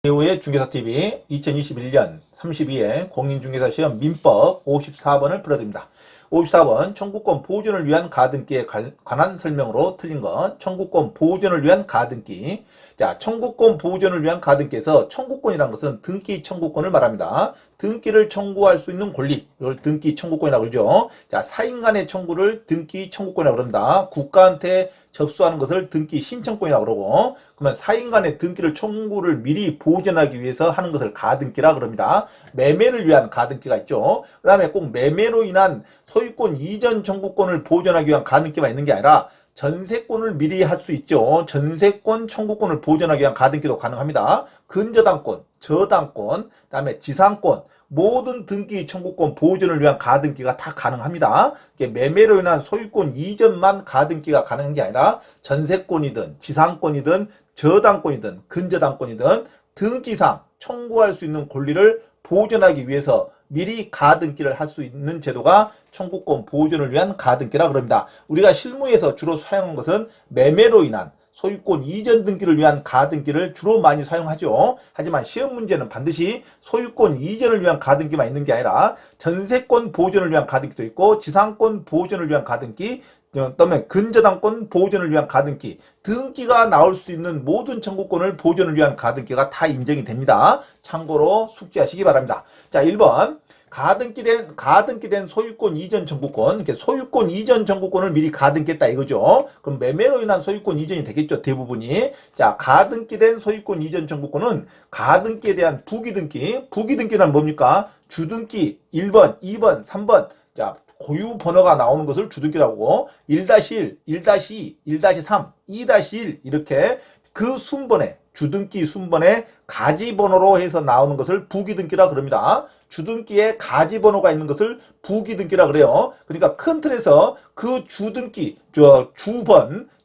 배우의 중개사TV 2021년 32회 공인중개사 시험 민법 54번을 풀어드립니다. 54번 청구권 보존을 위한 가등기에 관한 설명으로 틀린 것. 청구권 보존을 위한 가등기. 자, 청구권 보존을 위한 가등기에서 청구권이라는 것은 등기 청구권을 말합니다. 등기를 청구할 수 있는 권리, 이걸 등기 청구권이라고 그러죠. 자, 사인 간의 청구를 등기 청구권이라고 그럽니다. 국가한테 접수하는 것을 등기 신청권이라고 그러고, 그러면 사인 간의 등기를 청구를 미리 보존하기 위해서 하는 것을 가등기라 그럽니다. 매매를 위한 가등기가 있죠. 그 다음에 꼭 매매로 인한 소유권 이전 청구권을 보존하기 위한 가등기만 있는 게 아니라 전세권을 미리 할 수 있죠. 전세권 청구권을 보존하기 위한 가등기도 가능합니다. 근저당권, 저당권, 그 다음에 지상권, 모든 등기 청구권 보존을 위한 가등기가 다 가능합니다. 매매로 인한 소유권 이전만 가등기가 가능한 게 아니라 전세권이든 지상권이든 저당권이든 근저당권이든 등기상 청구할 수 있는 권리를 보존하기 위해서 미리 가등기를 할 수 있는 제도가 청구권 보존을 위한 가등기라 그럽니다. 우리가 실무에서 주로 사용한 것은 매매로 인한 소유권 이전 등기를 위한 가등기를 주로 많이 사용하죠. 하지만 시험 문제는 반드시 소유권 이전을 위한 가등기만 있는 게 아니라 전세권 보존을 위한 가등기도 있고 지상권 보존을 위한 가등기, 그다음에 근저당권 보존을 위한 가등기, 등기가 나올 수 있는 모든 청구권을 보존을 위한 가등기가 다 인정이 됩니다. 참고로 숙지하시기 바랍니다. 자, 1번. 가등기된 소유권 이전 청구권, 이렇게 소유권 이전 청구권을 미리 가등기했다 이거죠. 그럼 매매로 인한 소유권 이전이 되겠죠, 대부분이. 자, 가등기된 소유권 이전 청구권은 가등기에 대한 부기등기는 뭡니까? 주등기 1번, 2번, 3번. 자, 고유 번호가 나오는 것을 주등기라고, 1-1, 1-2, 1-3, 2-1 이렇게 그 순번에, 주등기 순번에 가지번호로 해서 나오는 것을 부기등기라 그럽니다. 주등기에 가지번호가 있는 것을 부기등기라 그래요. 그러니까 큰 틀에서 그 주등기,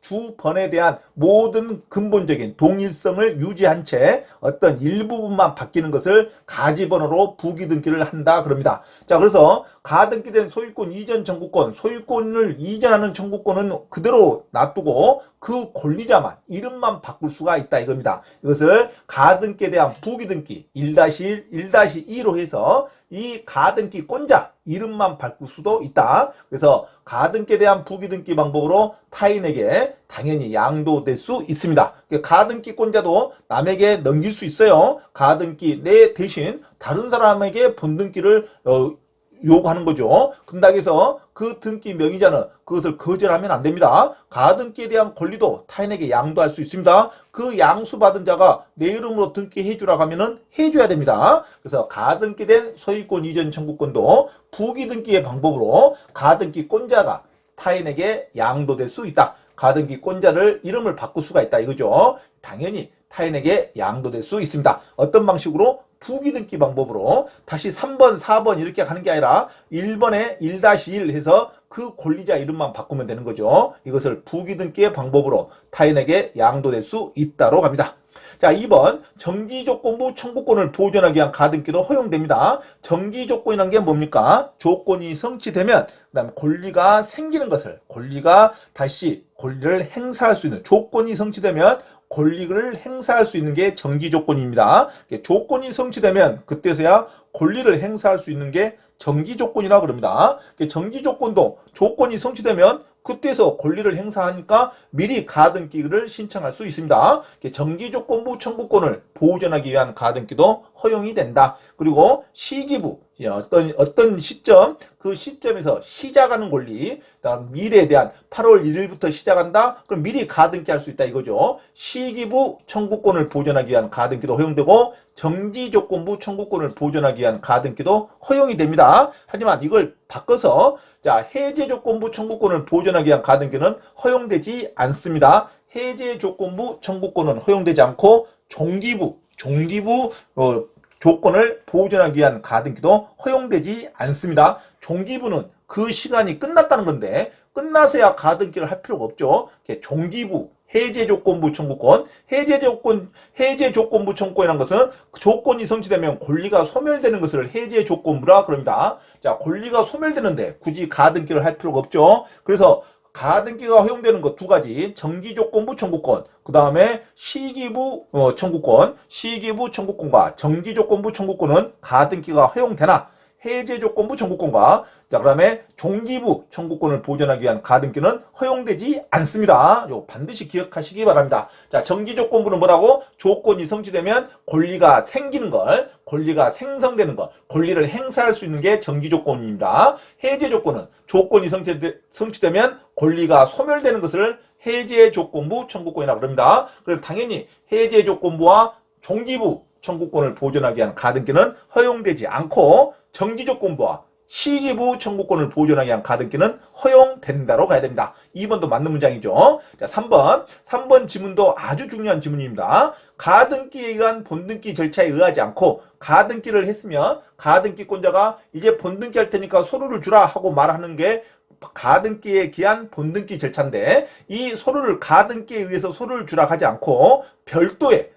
주번에 대한 모든 근본적인 동일성을 유지한 채 어떤 일부분만 바뀌는 것을 가지번호로 부기등기를 한다 그럽니다. 자, 그래서 가등기된 소유권 이전 청구권, 소유권을 이전하는 청구권은 그대로 놔두고 그 권리자만, 이름만 바꿀 수가 있다 이겁니다. 이것을 가등기에 대한 부기등기 1-1, 1-2로 해서 이 가등기권자 이름만 바꿀 수도 있다. 그래서 가등기에 대한 부기등기 방법으로 타인에게 당연히 양도될 수 있습니다. 가등기권자도 남에게 넘길 수 있어요. 가등기 내 대신 다른 사람에게 본등기를 요구하는 거죠. 근다고 해서 그 등기 명의자는 그것을 거절하면 안 됩니다. 가등기에 대한 권리도 타인에게 양도할 수 있습니다. 그 양수받은 자가 내 이름으로 등기해 주라고 하면은 해줘야 됩니다. 그래서 가등기된 소유권 이전 청구권도 부기등기의 방법으로 가등기권자가 타인에게 양도될 수 있다. 가등기권자를 이름을 바꿀 수가 있다 이거죠. 당연히 타인에게 양도될 수 있습니다. 어떤 방식으로? 부기등기 방법으로. 다시 3번, 4번 이렇게 가는 게 아니라 1번에 1-1 해서 그 권리자 이름만 바꾸면 되는 거죠. 이것을 부기등기의 방법으로 타인에게 양도될 수 있다로 갑니다. 자, 2번. 정지조건부 청구권을 보존하기 위한 가등기도 허용됩니다. 정지조건이란 게 뭡니까? 조건이 성취되면, 그 다음에 권리가 생기는 것을, 권리가 다시 권리를 행사할 수 있는, 조건이 성취되면 권리를 행사할 수 있는 게 정지조건입니다. 조건이 성취되면 그때서야 권리를 행사할 수 있는 게 정지조건이라고 그럽니다. 정지조건도 조건이 성취되면 그때서 권리를 행사하니까 미리 가등기를 신청할 수 있습니다. 정지조건부 청구권을 보존하기 위한 가등기도 허용이 된다. 그리고 시기부, 어떤 시점, 그 시점에서 시작하는 권리, 그다음 미래에 대한 8월 1일부터 시작한다? 그럼 미리 가등기 할 수 있다 이거죠. 시기부 청구권을 보존하기 위한 가등기도 허용되고 정지조건부 청구권을 보존하기 위한 가등기도 허용이 됩니다. 하지만 이걸 바꿔서 자, 해제조건부 청구권을 보존하기 위한 가등기는 허용되지 않습니다. 해제조건부 청구권은 허용되지 않고 종기부 조건을 보존하기 위한 가등기도 허용되지 않습니다. 종기부는 그 시간이 끝났다는 건데 끝나서야 가등기를 할 필요가 없죠. 종기부, 해제조건부 청구권, 해제조건부 청구권이라는 것은 조건이 성취되면 권리가 소멸되는 것을 해제조건부라 그럽니다. 자, 권리가 소멸되는데 굳이 가등기를 할 필요가 없죠. 그래서 가등기가 허용되는 것 두 가지, 정지조건부 청구권, 그 다음에 시기부 청구권, 시기부 청구권과 정지조건부 청구권은 가등기가 허용되나 해제조건부 청구권과 자 그다음에 종기부 청구권을 보존하기 위한 가등기는 허용되지 않습니다. 요 반드시 기억하시기 바랍니다. 자 정지조건부는 뭐라고? 조건이 성취되면 권리가 생기는 걸, 권리가 생성되는 것, 권리를 행사할 수 있는 게 정지조건입니다. 해제조건은 조건이 성취되면 권리가 소멸되는 것을 해제조건부 청구권이라고 합니다. 그래서 당연히 해제조건부와 종기부 청구권을 보존하기 위한 가등기는 허용되지 않고 정지조건부와 시기부 청구권을 보존하기 위한 가등기는 허용된다로 가야 됩니다. 2번도 맞는 문장이죠. 자, 3번 지문도 아주 중요한 지문입니다. 가등기에 의한 본등기 절차에 의하지 않고 가등기를 했으면 가등기권자가 이제 본등기 할 테니까 서류를 주라 하고 말하는 게 가등기에 기한 본등기 절차인데 이 서류를 가등기에 의해서 서류를 주라 하지 않고 별도의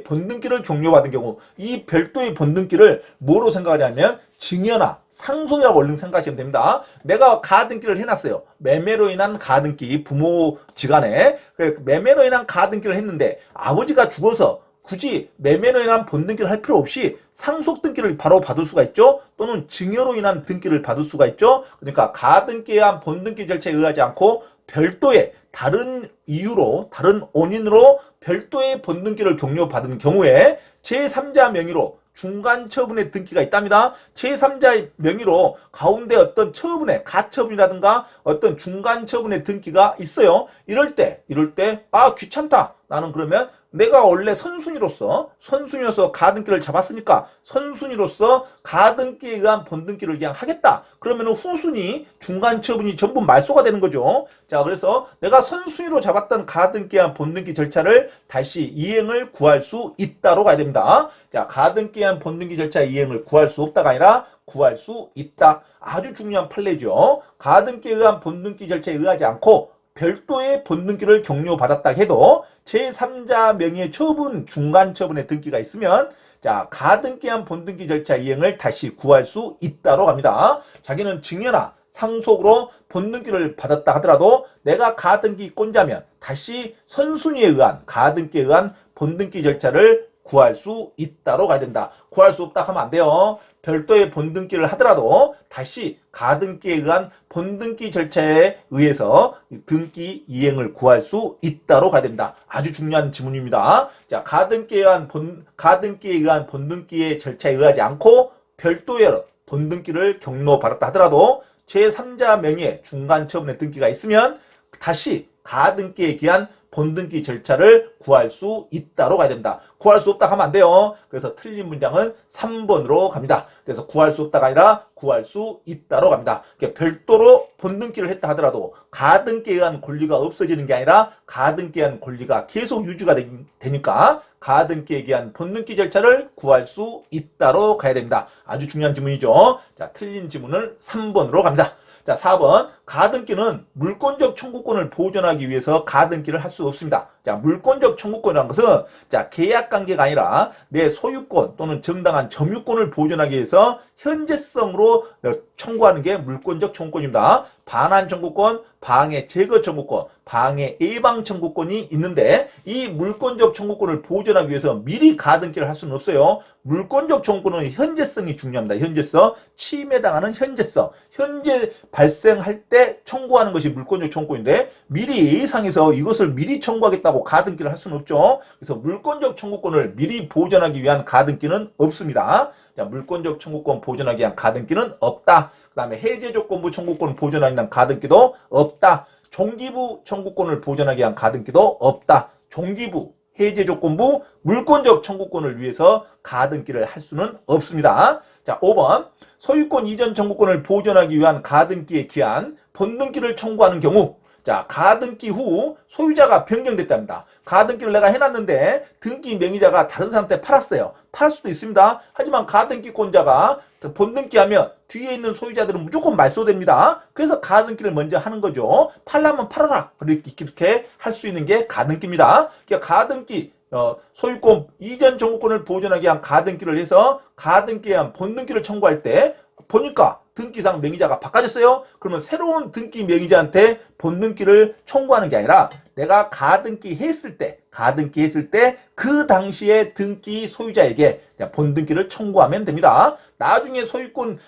본등기를 격려받은 경우 이 별도의 본등기를 뭐로 생각하냐면 증여나 상속이라고 얼른 생각하시면 됩니다. 내가 가등기를 해놨어요. 매매로 인한 가등기, 부모지간에 매매로 인한 가등기를 했는데 아버지가 죽어서 굳이 매매로 인한 본등기를 할 필요 없이 상속 등기를 바로 받을 수가 있죠. 또는 증여로 인한 등기를 받을 수가 있죠. 그러니까 가등기에 의한 본등기 절차에 의하지 않고 별도의 다른 이유로, 다른 원인으로 별도의 본등기를 격려받은 경우에 제3자 명의로 중간 처분의 등기가 있답니다. 제3자의 명의로 가운데 어떤 처분의 가처분이라든가 어떤 중간 처분의 등기가 있어요. 이럴 때 아 귀찮다. 나는 그러면 내가 원래 선순위로서 가등기를 잡았으니까 선순위로서 가등기에 의한 본등기를 그냥 하겠다. 그러면 후순위 중간 처분이 전부 말소가 되는 거죠. 자, 그래서 내가 선순위로 잡았던 가등기에 의한 본등기 절차를 다시 이행을 구할 수 있다로 가야 됩니다. 자, 가등기에 의한 본등기 절차 이행을 구할 수 없다가 아니라 구할 수 있다. 아주 중요한 판례죠. 가등기에 의한 본등기 절차에 의하지 않고 별도의 본등기를 격려받았다 해도 제3자 명의의 처분, 중간 처분의 등기가 있으면 자 가등기에 의한 본등기 절차 이행을 다시 구할 수 있다로 갑니다. 자기는 증여나 상속으로 본등기를 받았다 하더라도 내가 가등기권자면 다시 선순위에 의한 가등기에 의한 본등기 절차를 구할 수 있다로 가야 됩니다. 구할 수 없다 하면 안 돼요. 별도의 본등기를 하더라도 다시 가등기에 의한 본등기 절차에 의해서 등기 이행을 구할 수 있다로 가야 됩니다. 아주 중요한 지문입니다. 자, 가등기에 의한 본등기의 절차에 의하지 않고 별도의 본등기를 격려받았다 하더라도 제3자 명의의 중간 처분의 등기가 있으면 다시 가등기에 기한 본등기 절차를 구할 수 있다로 가야 됩니다. 구할 수 없다 하면 안 돼요. 그래서 틀린 문장은 3번으로 갑니다. 그래서 구할 수 없다가 아니라 구할 수 있다로 갑니다. 별도로 본등기를 했다 하더라도 가등기에 의한 권리가 없어지는 게 아니라 가등기에 의한 권리가 계속 유지가 되니까 가등기에 의한 본등기 절차를 구할 수 있다로 가야 됩니다. 아주 중요한 지문이죠. 자, 틀린 지문을 3번으로 갑니다. 자, 4번. 가등기는 물권적 청구권을 보존하기 위해서 가등기를 할 수 없습니다. 자, 물권적 청구권이라는 것은 자, 계약 관계가 아니라 내 소유권 또는 정당한 점유권을 보존하기 위해서 현재성으로 청구하는 게 물권적 청구권입니다. 반환 청구권, 방해 제거 청구권, 방해 예방 청구권이 있는데 이 물권적 청구권을 보존하기 위해서 미리 가등기를 할 수는 없어요. 물권적 청구권은 현재성이 중요합니다. 현재성, 침해당하는 현재성, 현재 발생할 때 청구하는 것이 물권적 청구권인데 미리 예상해서 이것을 미리 청구하겠다고 가등기를 할 수는 없죠. 그래서 물권적 청구권을 미리 보존하기 위한 가등기는 없습니다. 자, 물권적 청구권 보존하기 위한 가등기는 없다. 그 다음에 해제조건부 청구권 보존하기 위한 가등기도 없다. 종기부 청구권을 보존하기 위한 가등기도 없다. 종기부, 해제조건부, 물권적 청구권을 위해서 가등기를 할 수는 없습니다. 자, 5번. 소유권 이전 청구권을 보존하기 위한 가등기에 기한 본등기를 청구하는 경우 자, 가등기 후 소유자가 변경됐답니다. 가등기를 내가 해놨는데 등기 명의자가 다른 사람한테 팔았어요. 팔 수도 있습니다. 하지만 가등기권자가 본등기하면 뒤에 있는 소유자들은 무조건 말소됩니다. 그래서 가등기를 먼저 하는 거죠. 팔라면 팔아라. 이렇게 할 수 있는 게 가등기입니다. 그러니까 가등기 소유권 이전 청구권을 보존하기 위한 가등기를 해서 가등기에 의한 본등기를 청구할 때 보니까 등기상 명의자가 바꿔졌어요. 그러면 새로운 등기 명의자한테 본등기를 청구하는 게 아니라 내가 가등기 했을 때 그 당시에 등기 소유자에게 본등기를 청구하면 됩니다. 나중에 소유권을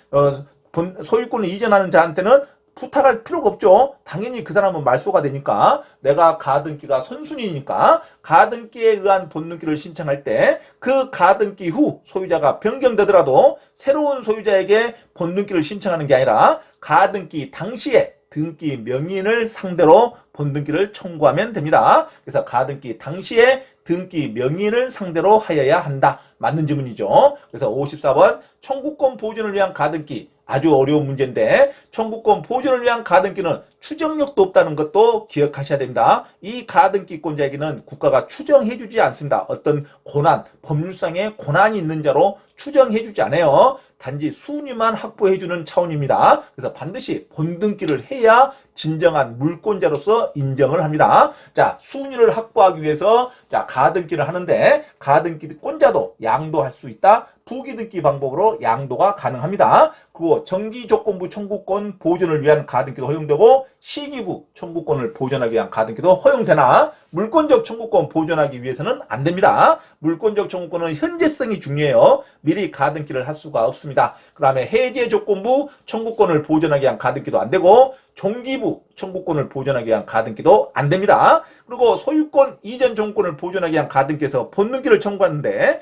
이전하는 자한테는 부탁할 필요가 없죠. 당연히 그 사람은 말소가 되니까 내가 가등기가 선순위니까 가등기에 의한 본등기를 신청할 때 그 가등기 후 소유자가 변경되더라도 새로운 소유자에게 본등기를 신청하는 게 아니라 가등기 당시에 등기 명의인을 상대로 본등기를 청구하면 됩니다. 그래서 가등기 당시에 등기 명의인을 상대로 하여야 한다. 맞는 질문이죠. 그래서 54번 청구권 보존을 위한 가등기 아주 어려운 문제인데 청구권 보존을 위한 가등기는 추정력도 없다는 것도 기억하셔야 됩니다. 이 가등기권자에게는 국가가 추정해주지 않습니다. 어떤 고난, 법률상의 고난이 있는 자로 추정해주지 않아요. 단지 순위만 확보해주는 차원입니다. 그래서 반드시 본등기를 해야 진정한 물권자로서 인정을 합니다. 자, 순위를 확보하기 위해서 가등기를 하는데 가등기권자도 양도할 수 있다. 부기등기 방법으로 양도가 가능합니다. 그리고 정지조건부 청구권 보존을 위한 가등기도 허용되고 시기부 청구권을 보존하기 위한 가등기도 허용되나 물권적 청구권 보존하기 위해서는 안 됩니다. 물권적 청구권은 현재성이 중요해요. 미리 가등기를 할 수가 없습니다. 그 다음에 해제 조건부 청구권을 보존하기 위한 가등기도 안 되고 종기부 청구권을 보존하기 위한 가등기도 안 됩니다. 그리고 소유권 이전 정권을 보존하기 위한 가등기에서 본등기를 청구하는데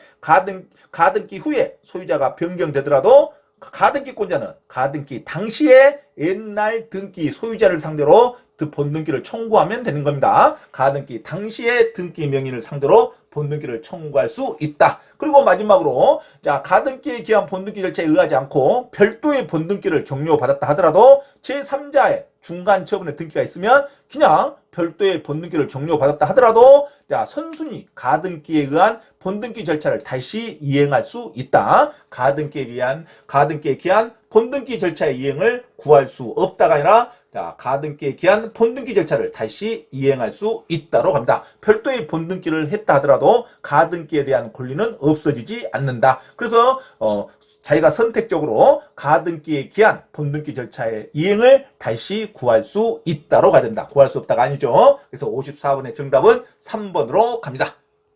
가등기 후에 소유자가 변경되더라도 가등기권자는 가등기 당시에 옛날 등기 소유자를 상대로 본등기를 청구하면 되는 겁니다. 가등기 당시에 등기 명의인을 상대로 본등기를 청구할 수 있다. 그리고 마지막으로 가등기에 기한 본등기 절차에 의하지 않고 별도의 본등기를 격려받았다 하더라도 제3자의 중간 처분의 등기가 있으면 그냥 별도의 본등기를 격려받았다 하더라도 선순위 가등기에 의한 본등기 절차를 다시 이행할 수 있다. 가등기에 기한 본등기 절차의 이행을 구할 수 없다가 아니라 가등기에 기한 본등기 절차를 다시 이행할 수 있다로 갑니다. 별도의 본등기를 했다 하더라도 가등기에 대한 권리는 없어지지 않는다. 그래서 자기가 선택적으로 가등기에 기한 본등기 절차의 이행을 다시 구할 수 있다로 가야 된다. 구할 수 없다가 아니죠. 그래서 54번의 정답은 3번으로 갑니다.